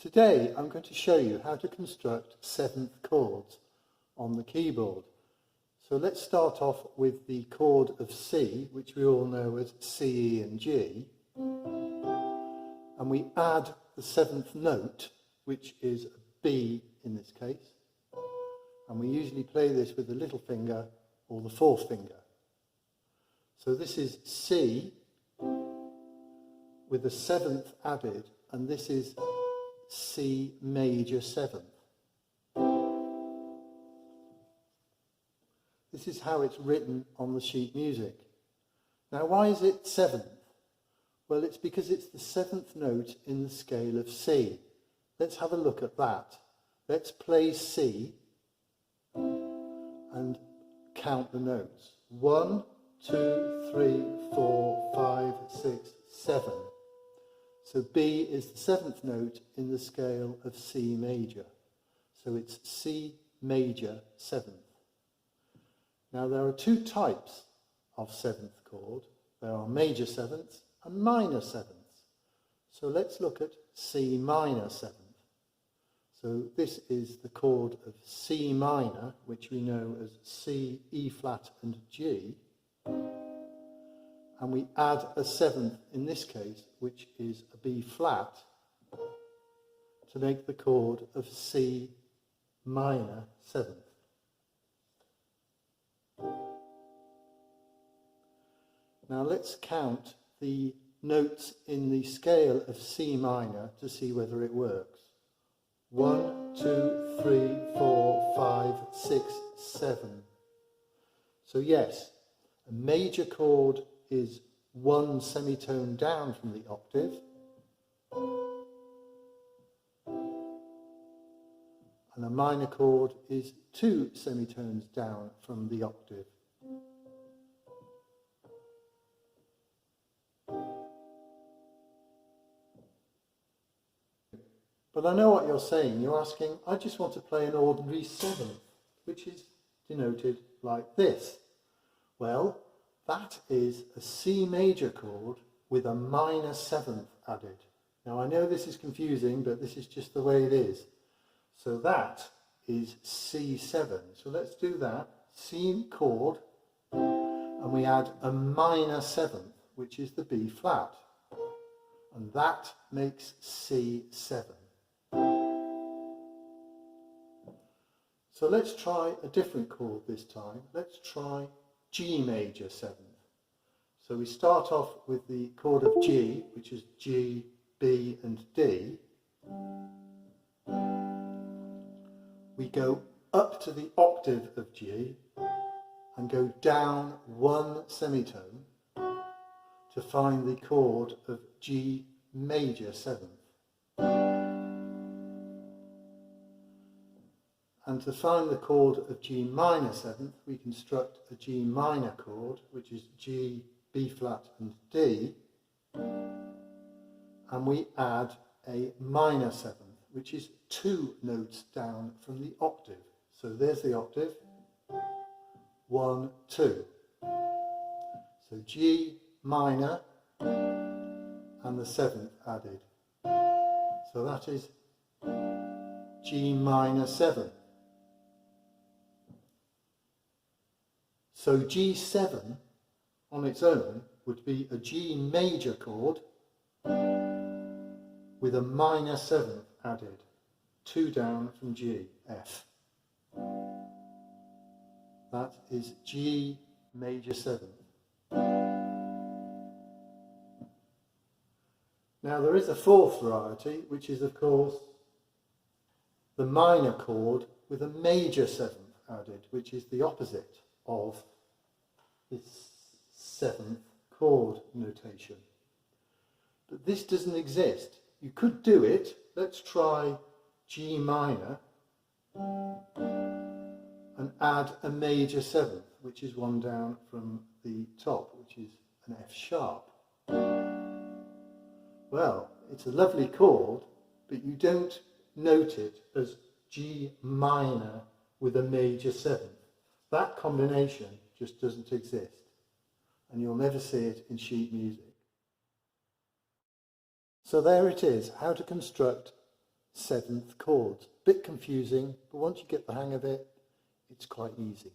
Today I'm going to show you how to construct seventh chords on the keyboard. So let's start off with the chord of C, which we all know as C, E and G, and we add the seventh note, which is a B in this case, and we usually play this with the little finger or the fourth finger. So this is C with a seventh added, and this is C major seventh. This is how it's written on the sheet music. Now, why is it seventh? Well, it's because it's the seventh note in the scale of C. Let's have a look at that. Let's play C and count the notes. 1, 2, 3, 4, 5, 6, 7. So B is the seventh note in the scale of C major. So it's C major seventh. Now there are two types of seventh chord. There are major sevenths and minor sevenths. So let's look at C minor seventh. So this is the chord of C minor, which we know as C, E flat and G. And we add a seventh in this case, which is a B flat, to make the chord of C minor seventh. Now let's count the notes in the scale of C minor to see whether it works. 1, 2, 3, 4, 5, 6, 7. So yes, a major chord is one semitone down from the octave, and a minor chord is two semitones down from the octave. But I know what you're saying. You're asking, I just want to play an ordinary seventh, which is denoted like this. Well, that is a C major chord with a minor seventh added. Now I know this is confusing, but this is just the way it is. So that is C7. So let's do that. C chord, and we add a minor seventh, which is the B flat. And that makes C7. So let's try a different chord this time. Let's try G major seventh. So we start off with the chord of G, which is G, B and D. We go up to the octave of G and go down one semitone to find the chord of G major seventh. And to find the chord of G minor seventh, we construct a G minor chord, which is G, B flat and D, and we add a minor seventh, which is two notes down from the octave. So there's the octave, 1, 2. So G minor and the seventh added. So that is G minor 7. So G7 on its own would be a G major chord with a minor seventh added, two down from G, F. That is G major seventh. Now there is a fourth variety, which is of course the minor chord with a major seventh added, which is the opposite of this seventh chord notation. But this doesn't exist. You could do it. Let's try G minor and add a major seventh, which is one down from the top, which is an F sharp. Well, it's a lovely chord, but you don't note it as G minor with a major seventh. That combination just doesn't exist, and you'll never see it in sheet music. So there it is, how to construct 7th chord. Bit confusing, but once you get the hang of it, it's quite easy.